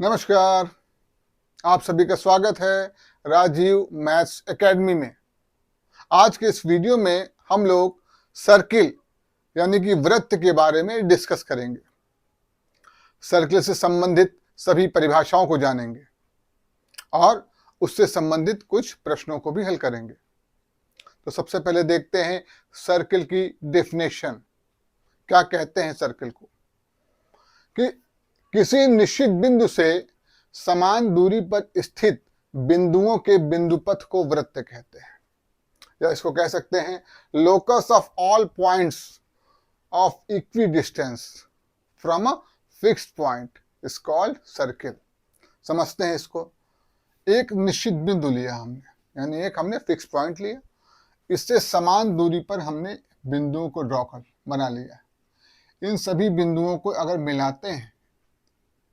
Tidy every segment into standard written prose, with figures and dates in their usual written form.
नमस्कार। आप सभी का स्वागत है राजीव मैथ्स एकेडमी में। आज के इस वीडियो में हम लोग सर्किल यानी कि वृत्त के बारे में डिस्कस करेंगे। सर्किल से संबंधित सभी परिभाषाओं को जानेंगे और उससे संबंधित कुछ प्रश्नों को भी हल करेंगे। तो सबसे पहले देखते हैं सर्किल की डेफिनेशन। क्या कहते हैं सर्किल को? कि किसी निश्चित बिंदु से समान दूरी पर स्थित बिंदुओं के बिंदुपथ को वृत्त कहते हैं, या इसको कह सकते हैं locus of all points of equi distance from a fixed point is called circle. समझते हैं इसको। एक निश्चित बिंदु लिया हमने, यानी एक हमने फिक्स पॉइंट लिया, इससे समान दूरी पर हमने बिंदुओं को ड्रॉ कर बना लिया। इन सभी बिंदुओं को अगर मिलाते हैं,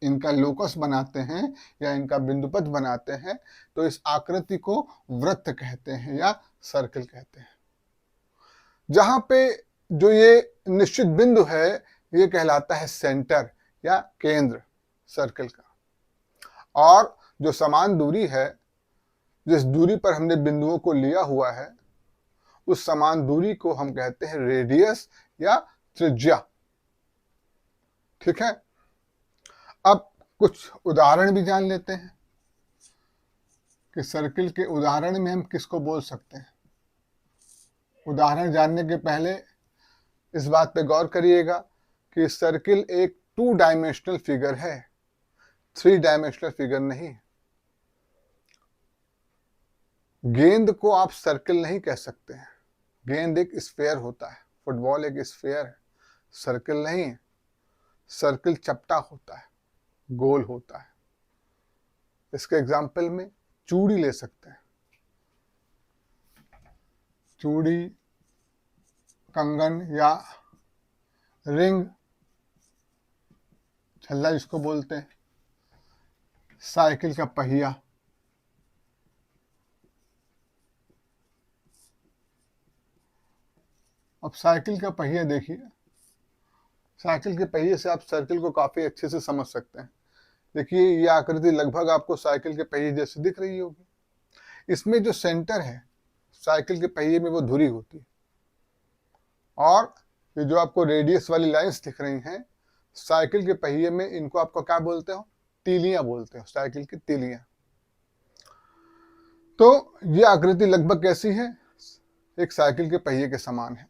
इनका लोकस बनाते हैं या इनका बिंदुपथ बनाते हैं, तो इस आकृति को वृत्त कहते हैं या सर्किल कहते हैं। जहां पे जो ये निश्चित बिंदु है, ये कहलाता है सेंटर या केंद्र सर्किल का, और जो समान दूरी है, जिस दूरी पर हमने बिंदुओं को लिया हुआ है, उस समान दूरी को हम कहते हैं रेडियस या त्रिज्या। ठीक है। अब कुछ उदाहरण भी जान लेते हैं कि सर्किल के उदाहरण में हम किसको बोल सकते हैं। उदाहरण जानने के पहले इस बात पे गौर करिएगा कि सर्किल एक 2 डायमेंशनल फिगर है, 3 डायमेंशनल फिगर नहीं। गेंद को आप सर्किल नहीं कह सकते हैं। गेंद एक स्फेयर होता है, फुटबॉल एक स्फेयर है, सर्किल नहीं है। सर्किल चपटा होता है, गोल होता है। इसके एग्जाम्पल में चूड़ी ले सकते हैं। चूड़ी, कंगन या रिंग, छल्ला जिसको बोलते हैं, साइकिल का पहिया। अब साइकिल का पहिया देखिए। साइकिल के पहिए से आप सर्किल को काफी अच्छे से समझ सकते हैं। देखिए, ये आकृति लगभग आपको साइकिल के पहिए जैसी दिख रही होगी। इसमें जो सेंटर है साइकिल के पहिए में, वो धुरी होती है, और ये जो आपको रेडियस वाली लाइंस दिख रही हैं साइकिल के पहिए में, इनको आपको क्या बोलते हो? तीलियां बोलते हो, साइकिल की तीलियां। तो ये आकृति लगभग कैसी है? एक साइकिल के पहिए के समान है।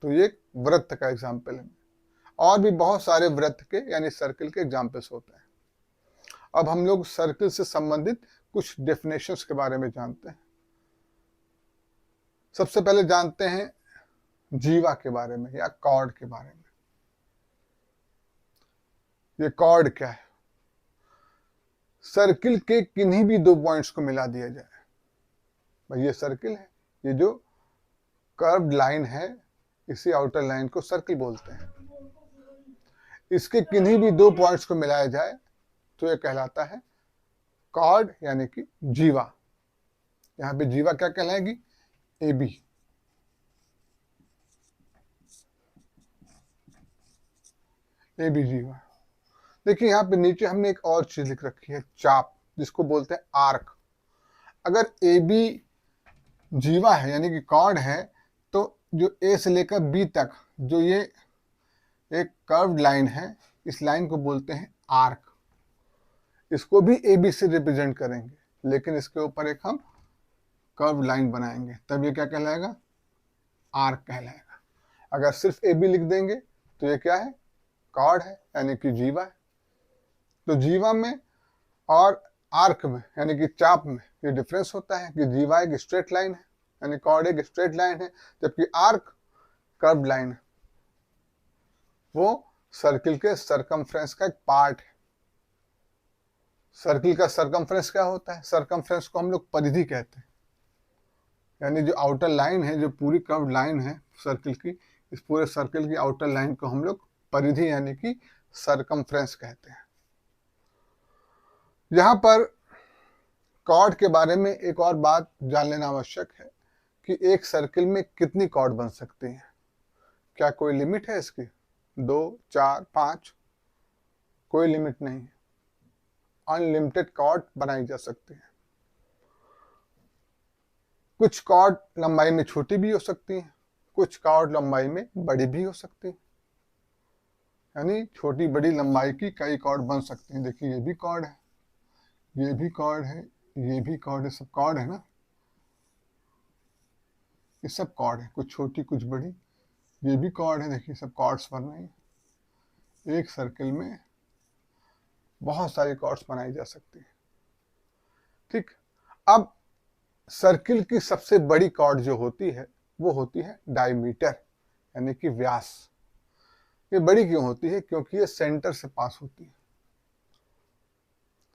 तो ये एक वृत्त का एग्जाम्पल है। और भी बहुत सारे वृत्त के यानी सर्किल के एग्जाम्पल्स होते हैं। अब हम लोग सर्किल से संबंधित कुछ डेफिनेशंस के बारे में जानते हैं। सबसे पहले जानते हैं जीवा के बारे में या कॉर्ड के बारे में। ये कॉर्ड क्या है? सर्किल के किन्हीं भी 2 पॉइंट्स को मिला दिया जाए, भाई ये सर्किल है, ये जो कर्व्ड लाइन है, इसी आउटर लाइन को सर्किल बोलते हैं। इसके किन्हीं भी 2 पॉइंट्स को मिलाया जाए तो ये कहलाता है कॉर्ड यानी कि जीवा। यहां पे जीवा क्या कहलाएगी? AB। AB जीवा। देखिए, यहाँ पे नीचे हमने एक और चीज लिख रखी है, चाप, जिसको बोलते हैं आर्क। अगर AB जीवा है यानी कि कॉर्ड है, तो जो A से लेकर B तक जो ये एक कर्व्ड लाइन है, इस लाइन को बोलते हैं आर्क। इसको भी AB से रिप्रेजेंट करेंगे, लेकिन इसके ऊपर एक हम कर्व लाइन बनाएंगे, तब ये क्या कहलाएगा? आर्क कहलाएगा। अगर सिर्फ AB लिख देंगे तो ये क्या है? कॉर्ड है यानी कि जीवा है। तो जीवा में और आर्क में यानी कि चाप में ये डिफरेंस होता है कि जीवा एक स्ट्रेट लाइन है, यानी कॉर्ड एक स्ट्रेट लाइन है, जबकि आर्क कर्व लाइन है। वो सर्किल के सरकमफ्रेंस का एक पार्ट है। सर्किल का सरकमफ्रेंस क्या होता है? सरकमफ्रेंस को हम लोग परिधि कहते हैं, यानी जो आउटर लाइन है, जो पूरी कर्व लाइन है सर्किल की, इस पूरे सर्किल की आउटर लाइन को हम लोग परिधि यानी कि सरकमफ्रेंस कहते हैं। यहाँ पर कॉर्ड के बारे में एक और बात जान लेना आवश्यक है कि एक सर्किल में कितनी कॉर्ड बन सकती हैं। क्या कोई लिमिट है इसकी? 2, 4, 5? कोई लिमिट नहीं है। अनलिमिटेड कॉर्ड बनाई जा सकती है। कुछ कॉर्ड लंबाई में छोटी भी हो सकती है, कुछ कॉर्ड लंबाई में बड़ी भी हो सकती है, यानी छोटी बड़ी लंबाई की कई कॉर्ड बन सकती हैं। देखिए ये भी कॉर्ड है, ये भी कॉर्ड है, ये भी कॉर्ड है, सब कॉर्ड है ना, ये सब कॉर्ड है, कुछ छोटी कुछ बड़ी। ये भी कॉर्ड है, देखिए सब कॉर्ड्स बन रही हैं। एक सर्किल में बहुत सारी कॉर्ड्स बनाई जा सकती है। ठीक, अब सर्किल की सबसे बड़ी कॉर्ड जो होती है वो होती है डायमीटर, यानी कि व्यास। ये बड़ी क्यों होती है? क्योंकि ये सेंटर से पास होती है।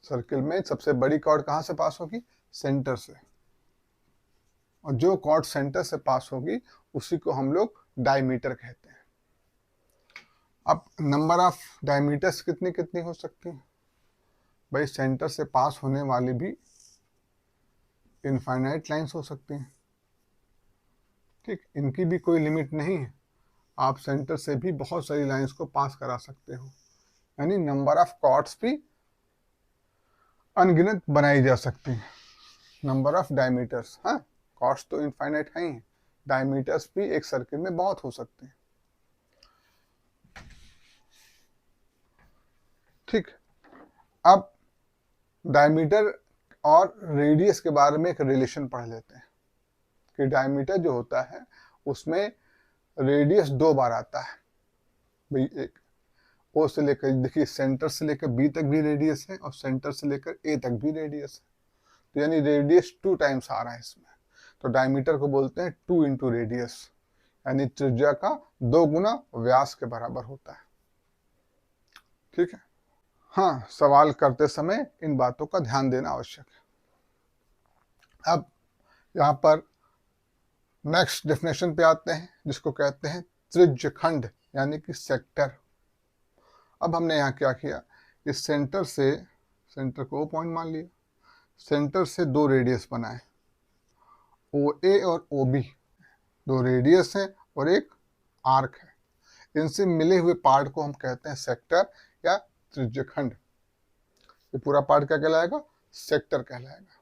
सर्किल में सबसे बड़ी कॉर्ड कहां से पास होगी? सेंटर से। और जो कॉर्ड सेंटर से पास होगी उसी को हम लोग डायमीटर कहते हैं। अब नंबर ऑफ डायमीटर्स कितनी कितनी हो सकती हैं? भाई सेंटर से पास होने वाली भी इनफाइनाइट लाइंस हो सकती हैं। ठीक, इनकी भी कोई लिमिट नहीं है। आप सेंटर से भी बहुत सारी लाइंस को पास करा सकते हो, यानी नंबर ऑफ कॉर्ड्स भी अनगिनत बनाई जा सकती है। नंबर ऑफ डायमीटर्स, हाँ कॉर्ड्स तो इनफाइनाइट है ही, डायमीटर्स भी एक सर्किल में बहुत हो सकते हैं। ठीक, अब डायमीटर और रेडियस के बारे में एक रिलेशन पढ़ लेते हैं कि डायमीटर जो होता है उसमें रेडियस 2 बार आता है। भाई एक ओ से लेकर, देखिए सेंटर से लेकर बी तक भी रेडियस है और सेंटर से लेकर ए तक भी रेडियस है, तो यानी रेडियस 2 टाइम्स आ रहा है इसमें। तो डायमीटर को बोलते हैं 2 इंटू रेडियस, यानी त्रिज्या का 2 गुना व्यास के बराबर होता है। ठीक है, हाँ सवाल करते समय इन बातों का ध्यान देना आवश्यक है। अब यहाँ पर नेक्स्ट डेफिनेशन पे आते हैं जिसको कहते हैं त्रिज्यखंड, यानी कि सेक्टर। अब हमने यहाँ क्या किया, इस सेंटर से, सेंटर को पॉइंट मान लिया, सेंटर से 2 रेडियस बनाए, ओ ए और ओ बी, 2 रेडियस है और एक आर्क है। इनसे मिले हुए पार्ट को हम कहते हैं सेक्टर या त्रिज्यखंड। ये पूरा पार्ट क्या कहलाएगा? सेक्टर कहलाएगा।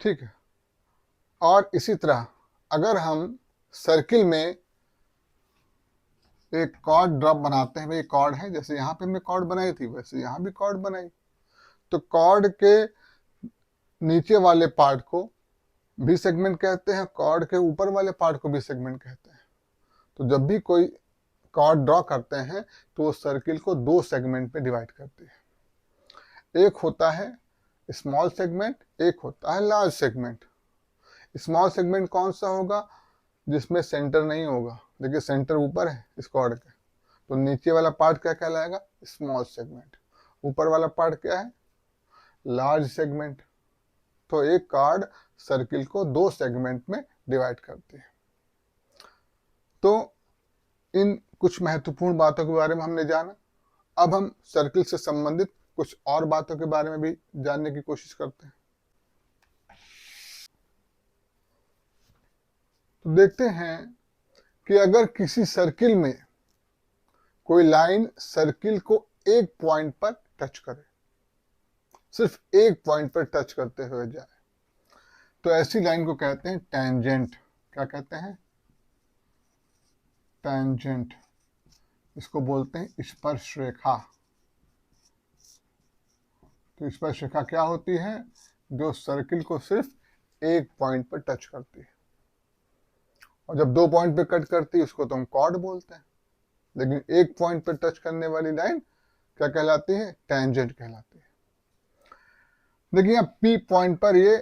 ठीक है, और इसी तरह अगर हम सर्किल में एक कॉर्ड ड्रॉप बनाते हैं, भाई कॉर्ड है, जैसे यहाँ पे हमने कॉर्ड बनाई थी वैसे यहाँ भी कॉर्ड बनाई, तो कॉर्ड के नीचे वाले पार्ट को भी सेगमेंट कहते हैं, कॉर्ड के ऊपर वाले पार्ट को भी सेगमेंट कहते हैं। तो जब भी कोई कॉर्ड ड्रॉ करते हैं तो वो सर्किल को 2 सेगमेंट में डिवाइड करते हैं। एक होता है स्मॉल सेगमेंट, एक होता है लार्ज सेगमेंट। स्मॉल सेगमेंट कौन सा होगा? जिसमें सेंटर नहीं होगा। देखिए सेंटर ऊपर है इस कॉर्ड के, तो नीचे वाला पार्ट क्या कहलाएगा? Small segment. ऊपर वाला पार्ट क्या है? Large segment. तो एक कार्ड सर्किल को 2 सेगमेंट में डिवाइड करती है। तो इन कुछ महत्वपूर्ण बातों के बारे में हमने जाना। अब हम सर्किल से संबंधित कुछ और बातों के बारे में भी जानने की कोशिश करते हैं। तो देखते हैं कि अगर किसी सर्किल में कोई लाइन सर्किल को एक पॉइंट पर टच करे, सिर्फ एक पॉइंट पर टच करते हुए जाए, तो ऐसी लाइन को कहते हैं टैंजेंट। क्या कहते हैं? टैंजेंट। इसको बोलते हैं स्पर्श रेखा। तो स्पर्श रेखा क्या होती है? जो सर्किल को सिर्फ एक पॉइंट पर टच करती है। और जब 2 पॉइंट पर कट करती है उसको तो हम कॉर्ड बोलते हैं, लेकिन एक पॉइंट पर टच करने वाली लाइन क्या कहलाती है? टैंजेंट कहलाती है। देखिए अब पी पॉइंट पर ये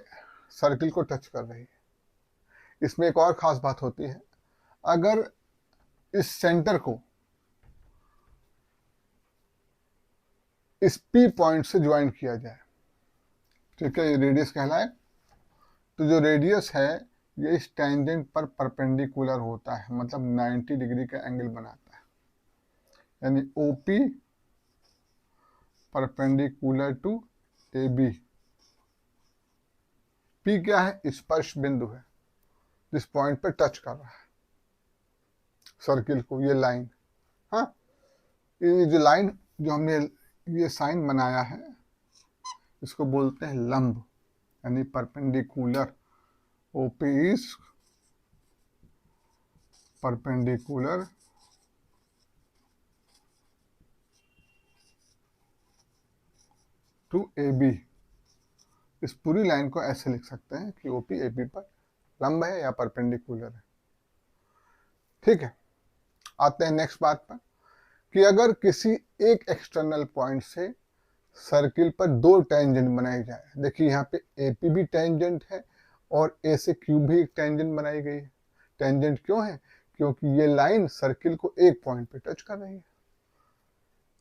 सर्किल को टच कर रही है। इसमें एक और खास बात होती है, अगर इस सेंटर को इस पी पॉइंट से ज्वाइन किया जाए, ठीक है, ये रेडियस कहलाए, तो जो रेडियस है ये इस टेंजेंट पर परपेंडिकुलर होता है, मतलब 90 डिग्री का एंगल बनाता है, यानी OP perpendicular to A B. P क्या है? स्पर्श बिंदु है, जिस पॉइंट पर टच कर रहा है सर्किल को ये लाइन। हाँ, ये जो लाइन जो हमने ये साइन बनाया है, इसको बोलते हैं लंब, यानी perpendicular. OP is perpendicular to A B. इस पूरी लाइन को ऐसे लिख सकते हैं कि ओपी ए बी पर लंब है या परपेंडिकुलर है। ठीक है, आते हैं नेक्स्ट बात पर कि अगर किसी एक एक्सटर्नल पॉइंट से सर्किल पर दो टेंजेंट बनाई जाए। देखिए यहाँ पे एपी भी टेंजेंट है और ए से क्यू भी एक टेंजेंट बनाई गई है। टेंजेंट क्यों है? क्योंकि ये लाइन सर्किल को एक पॉइंट पे टच कर रही है,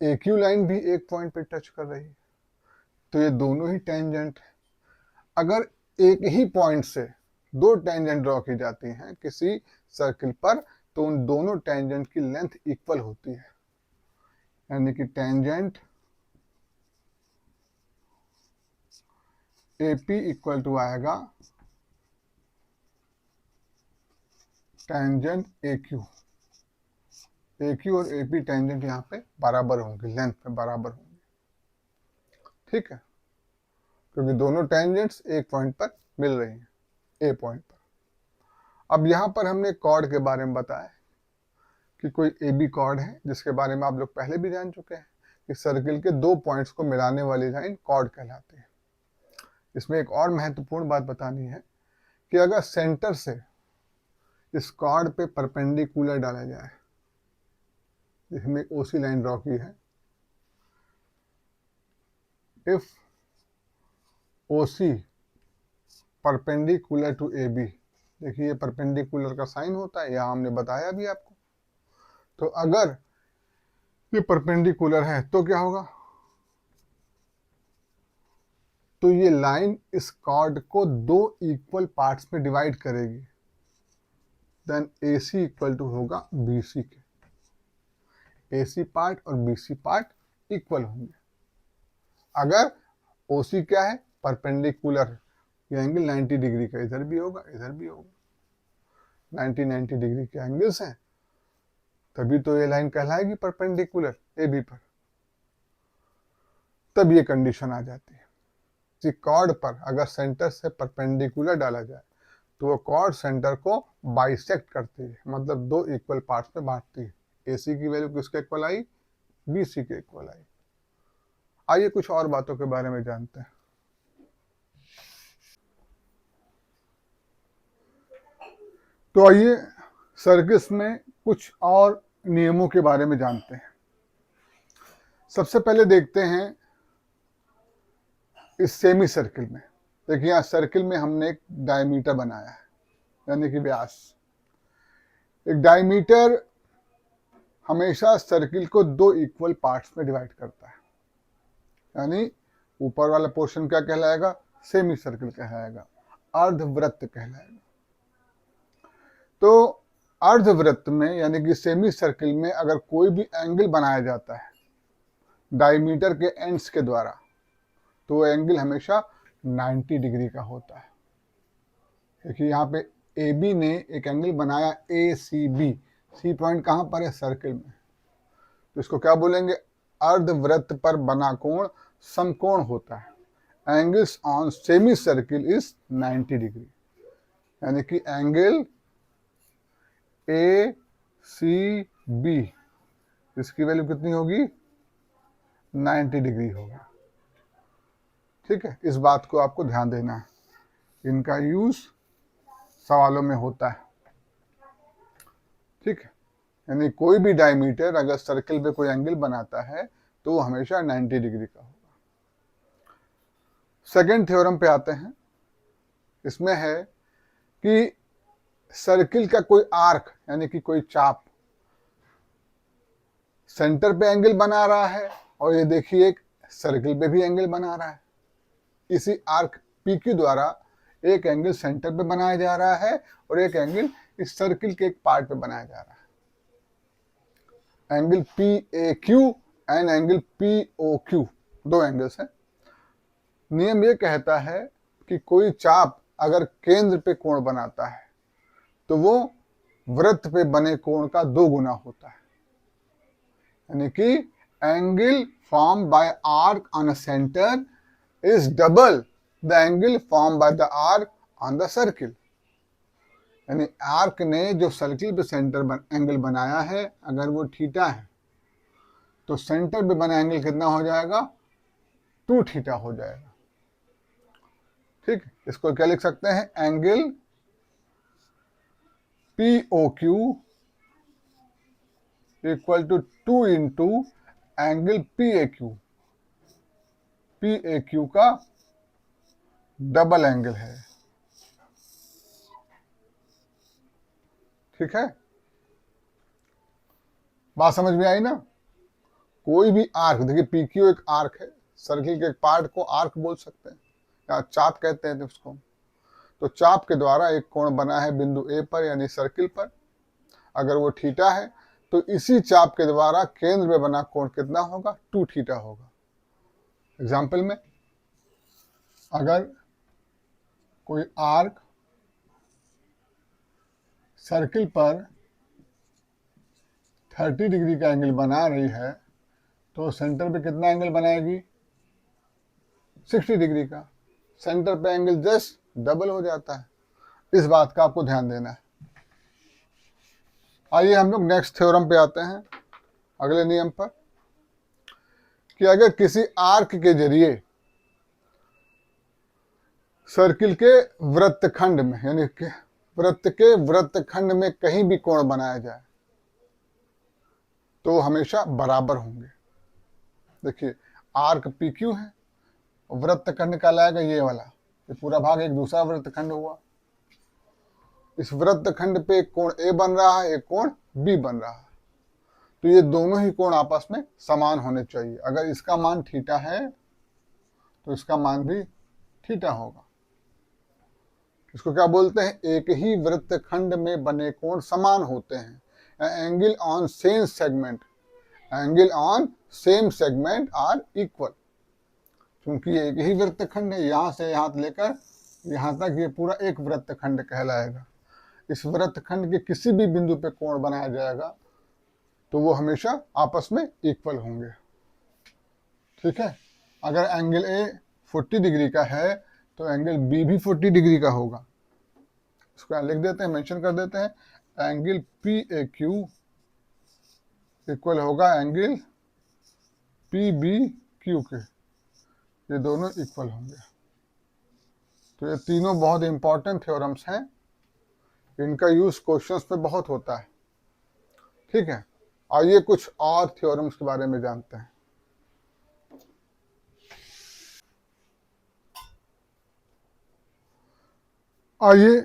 ए क्यू लाइन भी एक पॉइंट पे टच कर रही है, तो ये दोनों ही टेंजेंट है। अगर एक ही पॉइंट से दो टेंजेंट ड्रॉ की जाती हैं किसी सर्किल पर, तो उन दोनों टेंजेंट की लेंथ इक्वल होती है, यानी कि टेंजेंट AP इक्वल टू आएगा टेंजेंट AQ। AQ और AP टेंजेंट यहाँ पे बराबर होंगे, लेंथ पे बराबर होंगे। ठीक है, क्योंकि दोनों टेंजेंट्स एक पॉइंट पर मिल रही हैं, ए पॉइंट पर। अब यहाँ पर हमने कॉर्ड के बारे में बताया कि कोई AB कॉर्ड है, जिसके बारे में आप लोग पहले भी जान चुके हैं कि सर्किल के दो पॉइंट्स को मिलाने वाली लाइन कॉर्ड कहलाती है। इसमें एक और महत्वपूर्ण बात बतानी है कि अगर सेंटर से इस कॉर्ड पे परपेंडिकुलर डाला जाए, हमने ओसी लाइन ड्रॉ की है, if OC perpendicular to AB, देखिए ये परपेंडिकुलर का साइन होता है, यहां हमने बताया भी आपको। तो अगर ये परपेंडिकुलर है तो क्या होगा? तो ये लाइन इस कॉर्ड को दो इक्वल पार्ट्स में डिवाइड करेगी, देन AC इक्वल टू होगा BC के। AC पार्ट और BC पार्ट इक्वल होंगे। अगर OC क्या है? परपेंडिकुलर, ये एंगल 90 डिग्री का इधर भी होगा इधर भी होगा, 90 डिग्री के एंगल्स हैं, तभी तो ये लाइन कहलाएगी परपेंडिकुलर AB पर। तब ये कंडीशन आ जाती है। किसी कॉर्ड पर अगर सेंटर से परपेंडिकुलर डाला जाए तो वो कॉर्ड सेंटर को बाइसेक्ट करती है, मतलब दो इक्वल पार्ट्स में बांटती है। AC की वैल्यू किसके इक्वल आई? BC के इक्वल आई। आइए कुछ और बातों के बारे में जानते हैं। तो आइए सर्किट्स में कुछ और नियमों के बारे में जानते हैं। सबसे पहले देखते हैं इस सेमी सर्किल में। देखिए यहाँ सर्किल में हमने एक डायमीटर बनाया है, यानी कि व्यास। एक डायमीटर हमेशा सर्किल को दो इक्वल पार्ट्स में डिवाइड करता है, यानी ऊपर वाला पोर्शन क्या कहलाएगा? सेमी सर्किल कहलाएगा, अर्धवृत्त कहलाएगा। तो अर्धवृत्त में यानी कि सेमी सर्किल में अगर कोई भी एंगल बनाया जाता है डायमीटर के एंड्स के द्वारा, तो वो एंगल हमेशा 90 डिग्री का होता है। देखिए यहाँ पे AB ने एक एंगल बनाया ACB, सी पॉइंट कहाँ पर है? सर्किल में। तो इसको क्या बोलेंगे? अर्धवृत्त पर बना कोण समकोण होता है। Angles on semi circle is 90 degree, यानी कि एंगल ACB इसकी वैल्यू कितनी होगी? 90 डिग्री होगा। ठीक है, इस बात को आपको ध्यान देना है, इनका यूज सवालों में होता है। ठीक है, यानी कोई भी डायमीटर अगर सर्किल पे कोई एंगल बनाता है तो वो हमेशा 90 डिग्री का होगा। सेकंड थ्योरम पे आते हैं। इसमें है कि सर्किल का कोई आर्क यानी कि कोई चाप सेंटर पे एंगल बना रहा है, और ये देखिए एक सर्किल पे भी एंगल बना रहा है। इसी आर्क PQ द्वारा एक एंगल सेंटर पे बनाया जा रहा है और एक एंगल इस सर्किल के एक पार्ट पे बनाया जा रहा है। Angle PAQ and angle POQ, दो एंगल्स हैं। नियम ये कहता है कि कोई चाप अगर केंद्र पे कोण बनाता है तो वो वृत्त पे बने कोण का 2 गुना होता है, यानी कि angle formed by arc on a center is double the angle formed by the arc on the circle. यानी आर्क ने जो सर्किल पे एंगल बनाया है, अगर वो थीटा है तो सेंटर पे बना एंगल कितना हो जाएगा? 2 थीटा हो जाएगा। ठीक, इसको क्या लिख सकते हैं? Angle POQ equal to 2 into angle PAQ। PAQ का डबल एंगल है। ठीक है, बात समझ में आई ना? कोई भी आर्क, देखिए PQ एक आर्क है, सर्किल के एक पार्ट को आर्क बोल सकते हैं या चाप कहते हैं उसको। तो चाप के द्वारा एक कोण बना है बिंदु A पर यानी सर्किल पर, अगर वो थीटा है तो इसी चाप के द्वारा केंद्र में बना कोण कितना होगा? 2 थीटा होगा। एग्जाम्पल में, अगर कोई आर्क सर्किल पर 30 डिग्री का एंगल बना रही है तो सेंटर पे कितना एंगल बनाएगी? 60 डिग्री का। सेंटर पे एंगल जस्ट डबल हो जाता है। इस बात का आपको ध्यान देना है। आइए हम लोग नेक्स्ट थ्योरम पे आते हैं, अगले नियम पर, कि अगर किसी आर्क के जरिए सर्किल के वृत्तखंड में यानी वृत्त के वृत्तखंड में कहीं भी कोण बनाया जाए तो हमेशा बराबर होंगे। देखिए आर्क PQ है, वृत्तखंड कहलाएगा ये वाला, ये पूरा भाग एक दूसरा वृत्तखंड हुआ। इस वृत्तखंड पे एक कोण A बन रहा है, एक कोण B बन रहा है, तो ये दोनों ही कोण आपस में समान होने चाहिए। अगर इसका मान थीटा है तो इसका मान भी थीटा होगा। इसको क्या बोलते हैं? एक ही वृत्तखंड में बने कोण समान होते हैं। Angle on same segment, angle on same segment are equal. क्योंकि एक ही वृत्तखंड है, यहां से यहां लेकर यहां तक ये पूरा एक वृत्तखंड कहलाएगा। इस वृत्तखंड के किसी भी बिंदु पे कोण बनाया जाएगा तो वो हमेशा आपस में इक्वल होंगे। ठीक है, अगर एंगल A 40 डिग्री का है तो एंगल B भी 40 डिग्री का होगा। इसको यहाँ लिख देते हैं, मेंशन कर देते हैं, एंगल PAQ इक्वल होगा एंगल PBQ के। ये दोनों इक्वल होंगे। तो ये तीनों बहुत इंपॉर्टेंट थ्योरम्स हैं, इनका यूज क्वेश्चंस पे बहुत होता है। ठीक है, आइए कुछ और थ्योरम्स के बारे में जानते हैं। आइए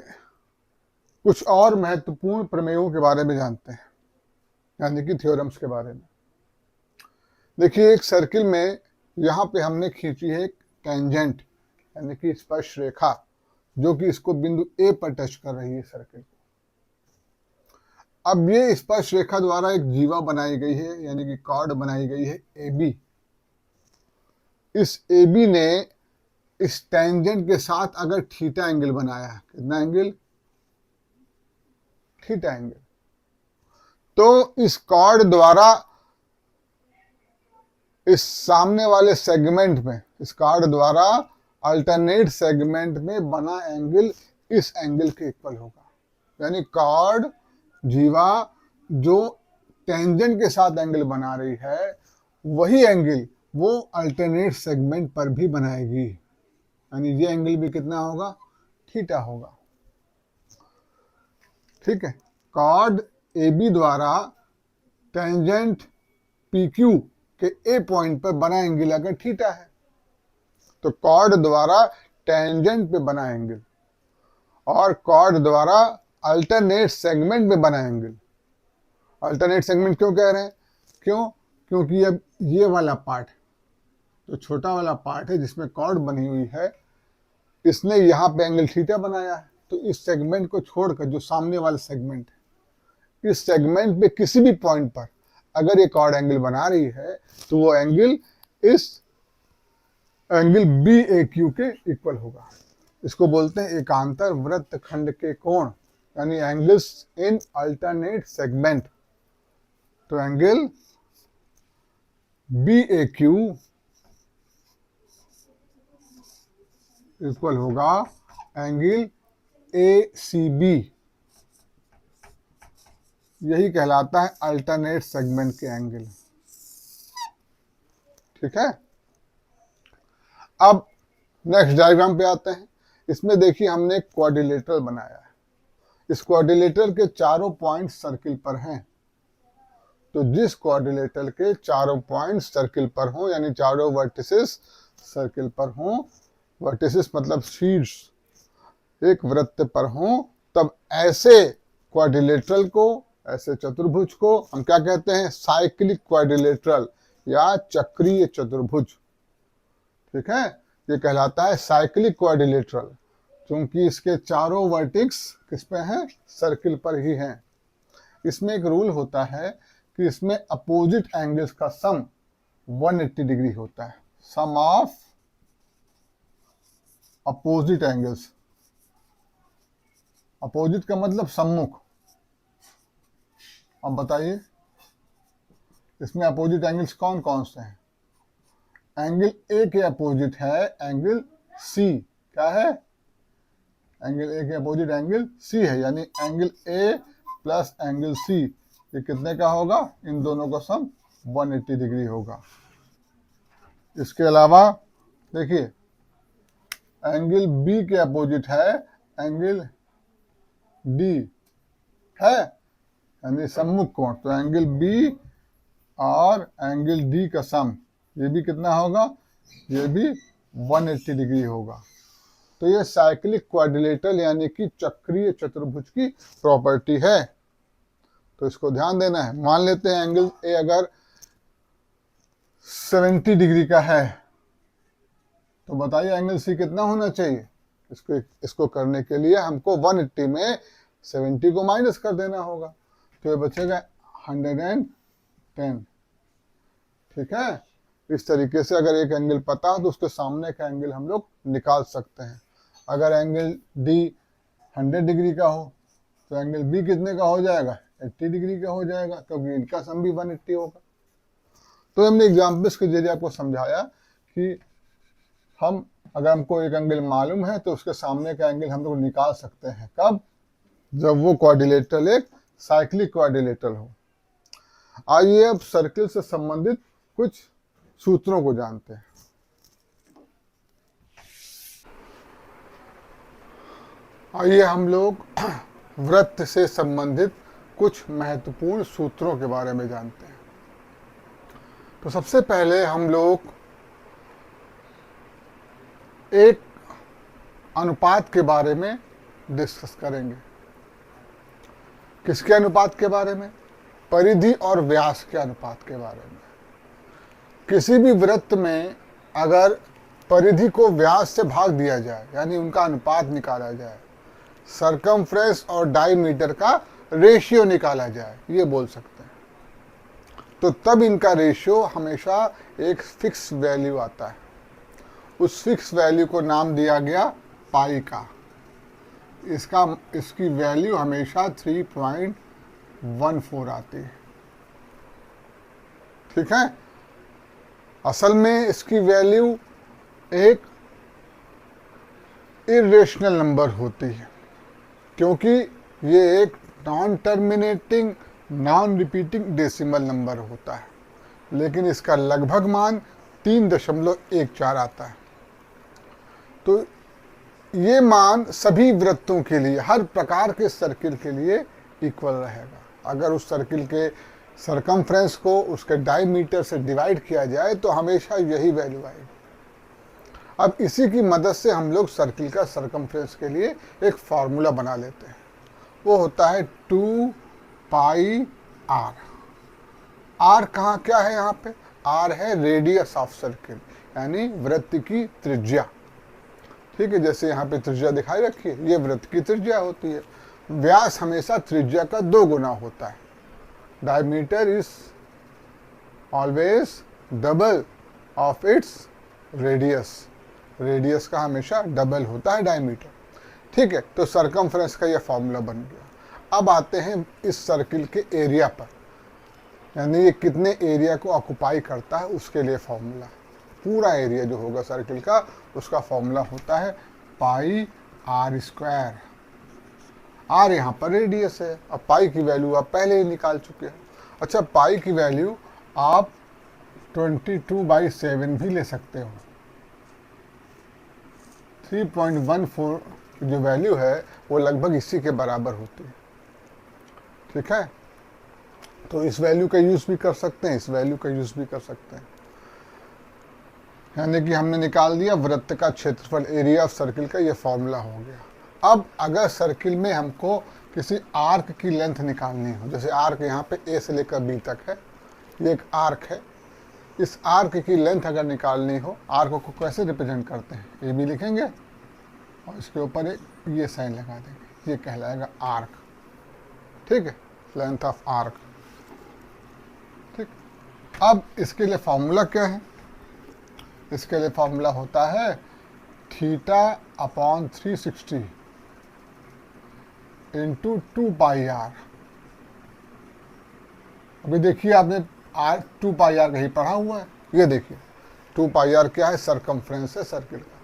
कुछ और महत्वपूर्ण प्रमेयों के बारे में जानते हैं, यानी कि थ्योरम्स के बारे में। देखिए एक सर्किल में यहाँ पे हमने खींची है एक टेंजेंट यानी कि स्पर्श रेखा, जो कि इसको बिंदु A पर टच कर रही है सर्किल को। अब ये स्पर्श रेखा द्वारा एक जीवा बनाई गई है यानी कि कॉर्ड बनाई गई है AB। इस AB ने इस टेंजेंट के साथ अगर थीटा एंगल बनाया है, कितना एंगल? थीटा एंगल, तो इस कॉर्ड द्वारा इस सामने वाले सेगमेंट में, इस कॉर्ड द्वारा अल्टरनेट सेगमेंट में बना एंगल इस एंगल के इक्वल होगा। यानी कॉर्ड जीवा जो टेंजेंट के साथ एंगल बना रही है वही एंगल वो अल्टरनेट सेगमेंट पर भी बनाएगी। यानी ये एंगल भी कितना होगा? थीटा होगा। ठीक है, कॉर्ड AB द्वारा टेंजेंट PQ के A पॉइंट पर बना एंगल अगर थीटा है तो कॉर्ड द्वारा टेंजेंट पे बना एंगल और कॉर्ड द्वारा अल्टरनेट सेगमेंट में बना एंगल। अल्टरनेट सेगमेंट क्यों कह रहे हैं? क्योंकि अब ये वाला पार्ट, तो छोटा वाला पार्ट है जिसमें कॉर्ड बनी हुई है, इसने यहाँ पे एंगल थीटा बनाया है, तो इस सेगमेंट को छोड़कर जो सामने वाला सेगमेंट है, इस सेगमेंट पे किसी भी पॉइंट पर अगर ये कॉर्ड एंगल बना रही है तो वो एंगल इस एंगल BAQ के इक्वल होगा। इसको बोलते हैं एकांतर वृत्तखंड के कोण, यानी एंगल्स इन अल्टरनेट सेगमेंट। तो एंगल बी ए क्यू इक्वल होगा एंगल ए सी बी। यही कहलाता है अल्टरनेट सेगमेंट के एंगल। ठीक है, अब नेक्स्ट डायग्राम पे आते हैं। इसमें देखिए हमने एक क्वाड्रिलेटरल बनाया है। इस क्वाड्रिलेटरल के चारों पॉइंट सर्किल पर हैं। तो जिस क्वाड्रिलेटरल के चारों पॉइंट सर्किल पर हों, यानी चारों वर्टिसेस सर्किल पर हों, वर्टिसेस मतलब शीर्ष एक वृत्त पर हों, तब ऐसे क्वाड्रिलेटरल को, ऐसे चतुर्भुज को हम क्या कहते हैं? साइक्लिक क्वाड्रिलेटरल या चक्रीय चतुर्भुज। ठीक है, ये कहलाता है साइक्लिक क्वाड्रिलेटरल, क्योंकि इसके चारों वर्टिक्स किस पे हैं? सर्किल पर ही हैं। इसमें एक रूल होता है कि इसमें अपोजिट एंगल्स का सम 180 डिग्री होता है। सम ऑफ अपोजिट एंगल्स, अपोजिट का मतलब सम्मुख। अब बताइए इसमें अपोजिट एंगल्स कौन कौन से हैं? एंगल ए के अपोजिट है एंगल सी। क्या है? एंगल ए के अपोजिट एंगल सी है, यानी angle A plus angle C, ये कितने का होगा? इन दोनों का सम 180 डिग्री होगा। इसके अलावा देखिए एंगल बी के अपोजिट है एंगल डी, है यानी सम्मुख कोण। तो एंगल बी और एंगल डी का सम, ये भी कितना होगा? ये भी 180 डिग्री होगा। तो ये साइक्लिक क्वाड्रिलेटरल यानी कि चक्रीय चतुर्भुज की प्रॉपर्टी है। तो इसको ध्यान देना है। मान लेते हैं एंगल ए अगर 70 डिग्री का है, तो बताइए एंगल सी कितना होना चाहिए? इसको करने के लिए हमको 180 में 70 को माइनस कर देना होगा, तो ये बचेगा 110। ठीक है, इस तरीके से अगर एक एंगल पता हो तो उसके सामने का एंगल हम लोग निकाल सकते हैं। अगर एंगल डी 100 डिग्री का हो तो एंगल बी कितने का हो जाएगा? 80 डिग्री का हो जाएगा, क्योंकि इनका सम भी 180 होगा। तो हमने एग्जाम्पल्स के जरिए आपको समझाया कि हम अगर हमको एक एंगल मालूम है तो उसके सामने का एंगल हम लोग निकाल सकते हैं। कब? जब वो क्वाड्रिलेटरल एक साइक्लिक क्वाड्रिलेटरल हो। आइए अब सर्किल से संबंधित कुछ सूत्रों को जानते हैं। आइए हम लोग वृत्त से संबंधित कुछ महत्वपूर्ण सूत्रों के बारे में जानते हैं। तो सबसे पहले हम लोग एक अनुपात के बारे में डिस्कस करेंगे। किसके अनुपात के बारे में? परिधि और व्यास के अनुपात के बारे में। किसी भी वृत्त में अगर परिधि को व्यास से भाग दिया जाए, यानी उनका अनुपात निकाला जाए, सरकमफ्रेंस और डायमीटर का रेशियो निकाला जाए, ये बोल सकते हैं, तो तब इनका रेशियो हमेशा एक फिक्स वैल्यू आता है। उस फिक्स वैल्यू को नाम दिया गया पाई का। इसकी वैल्यू हमेशा 3.14 आती है। ठीक है, असल में इसकी वैल्यू एक इरेशनल नंबर होती है, क्योंकि ये एक non terminating non repeating decimal number होता है, लेकिन इसका लगभग मान 3.14 आता है। तो ये मान सभी वृत्तों के लिए, हर प्रकार के सर्किल के लिए इक्वल रहेगा। अगर उस सर्किल के सरकमफ्रेंस को उसके डायमीटर से डिवाइड किया जाए तो हमेशा यही वैल्यू आएगी। अब इसी की मदद से हम लोग सर्किल का सरकमफ्रेंस के लिए एक फार्मूला बना लेते हैं। वो होता है 2 पाई आर। आर कहाँ क्या है? यहाँ पे आर है रेडियस ऑफ सर्किल, यानी वृत्त की त्रिज्या। ठीक है, जैसे यहाँ पे त्रिज्या दिखाई रखी है, ये वृत्त की त्रिज्या होती है। व्यास हमेशा त्रिज्या का 2 गुना होता है। Diameter is always double of its radius. Radius का हमेशा डबल होता है डायमीटर। ठीक है, तो सरकमफ्रेंस का यह फॉर्मूला बन गया। अब आते हैं इस सर्किल के एरिया पर। यानी ये कितने एरिया को ऑक्युपाई करता है उसके लिए फॉर्मूला। पूरा एरिया जो होगा सर्किल का उसका फॉर्मूला होता है पाई आर स्क्वायर। आर यहाँ पर रेडियस है, अब पाई की वैल्यू आप पहले ही निकाल चुके हैं। अच्छा, पाई की वैल्यू आप 22/7 भी ले सकते हो। 3.14 जो वैल्यू है वो लगभग इसी के बराबर होती है। ठीक है, तो इस वैल्यू का यूज़ भी कर सकते हैं, इस वैल्यू का यूज़ भी कर सकते हैं। यानी कि हमने निकाल दिया वृत्त का क्षेत्रफल, एरिया ऑफ सर्किल का, ये फॉर्मूला हो गया। अब अगर सर्किल में हमको किसी आर्क की लेंथ निकालनी हो, जैसे आर्क यहाँ पे ए से लेकर बी तक है, ये एक आर्क है, इस आर्क की लेंथ अगर निकालनी हो, आर्क को कैसे रिप्रेजेंट करते हैं, ए बी लिखेंगे और इसके ऊपर एक ये साइन लगा देंगे, ये कहलाएगा आर्क। ठीक है, लेंथ ऑफ आर्क। ठीक, अब इसके लिए फॉर्मूला क्या है? इसके लिए फॉर्मूला होता है θ/360 इंटू 2πr। अभी देखिए आपने r 2πr कहीं पढ़ा हुआ है? ये देखिए 2πr क्या है? सरकमफ्रेंस है सर्किल का।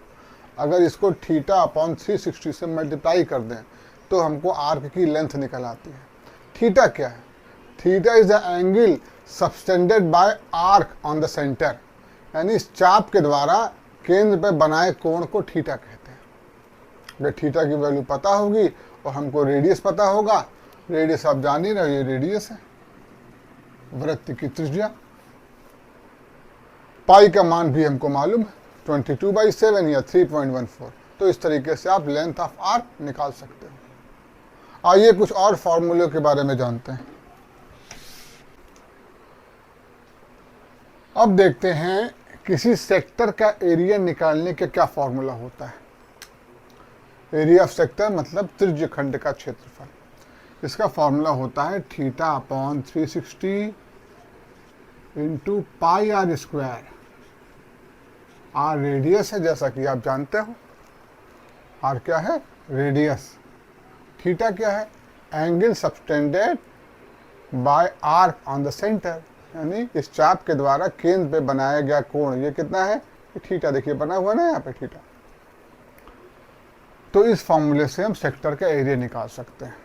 अगर इसको θ/360 से मल्टीप्लाई कर दें तो हमको आर्क की लेंथ निकल आती है। थीटा क्या है? Theta is the angle subtended bye arc on the centre, यानी इस चाप के द्वारा केंद्र पर बनाए कोण को थीटा कहते हैं। अगर थीटा की वैल्यू पता होगी और हमको रेडियस पता होगा, रेडियस आप जान ही रहे, ये रेडियस है, वृत्त की त्रिज्या। पाई का मान भी हमको मालूम है 22/7 या 3.14। तो इस तरीके से आप लेंथ ऑफ आर्क निकाल सकते हो। आइए कुछ और फॉर्मूले के बारे में जानते हैं। अब देखते हैं किसी सेक्टर का एरिया निकालने का क्या फॉर्मूला होता है। एरिया ऑफ सेक्टर मतलब त्रिज्य खंड का क्षेत्रफल। इसका फॉर्मूला होता है θ/360 into pi r square. R radius है जैसा कि आप जानते हो, आर क्या है? रेडियस। थीटा क्या है? Angle subtended bye arc on the centre, यानी इस चाप के द्वारा केंद्र पे बनाया गया कोण। ये कितना है? थीटा। देखिए बना हुआ ना यहाँ पे थीटा। तो इस फॉर्मूले से हम सेक्टर का एरिया निकाल सकते हैं।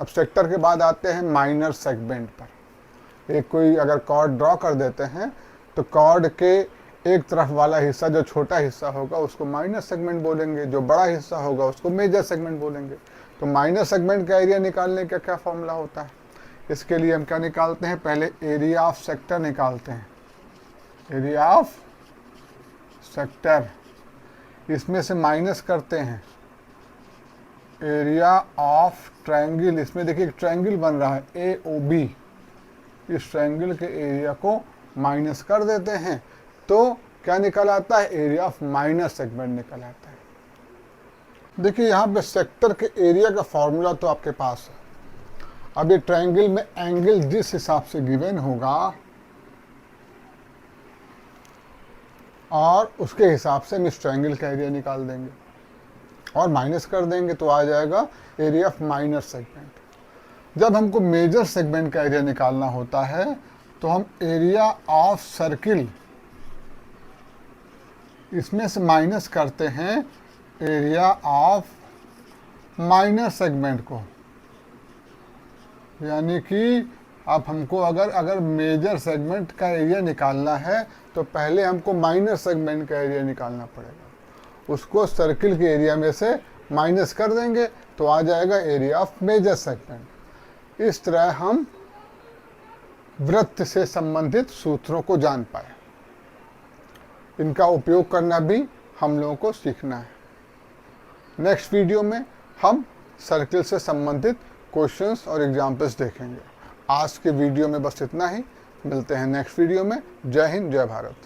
अब सेक्टर के बाद आते हैं माइनर सेगमेंट पर। एक कोई अगर कॉर्ड ड्रॉ कर देते हैं तो कॉर्ड के एक तरफ वाला हिस्सा, जो छोटा हिस्सा होगा उसको माइनर सेगमेंट बोलेंगे, जो बड़ा हिस्सा होगा उसको मेजर सेगमेंट बोलेंगे। तो माइनर सेगमेंट का एरिया निकालने का क्या फॉर्मूला होता है? इसके लिए हम क्या निकालते हैं? पहले एरिया ऑफ सेक्टर निकालते हैं। एरिया ऑफ सेक्टर, इसमें से माइनस करते हैं एरिया ऑफ ट्रायंगल। इसमें देखिए एक ट्रायंगल बन रहा है AOB, इस ट्रायंगल के एरिया को माइनस कर देते हैं तो क्या निकल आता है? एरिया ऑफ माइनर सेगमेंट निकल आता है। देखिए यहाँ पे सेक्टर के एरिया का फॉर्मूला तो आपके पास है। अब ये ट्रायंगल में एंगल जिस हिसाब से गिवन होगा और उसके हिसाब से हम इस ट्रायंगल का एरिया निकाल देंगे और माइनस कर देंगे तो आ जाएगा एरिया ऑफ माइनर सेगमेंट। जब हमको मेजर सेगमेंट का एरिया निकालना होता है तो हम एरिया ऑफ सर्किल, इसमें से माइनस करते हैं एरिया ऑफ माइनर सेगमेंट को। यानी कि अब हमको अगर मेजर सेगमेंट का एरिया निकालना है तो पहले हमको माइनर सेगमेंट का एरिया निकालना पड़ेगा। उसको सर्किल के एरिया में से माइनस कर देंगे तो आ जाएगा एरिया ऑफ मेजर सेगमेंट। इस तरह हम वृत्त से संबंधित सूत्रों को जान पाए। इनका उपयोग करना भी हम लोगों को सीखना है। नेक्स्ट वीडियो में हम सर्किल से संबंधित क्वेश्चंस और एग्जाम्पल्स देखेंगे। आज के वीडियो में बस इतना ही। मिलते हैं नेक्स्ट वीडियो में। जय हिंद, जय भारत।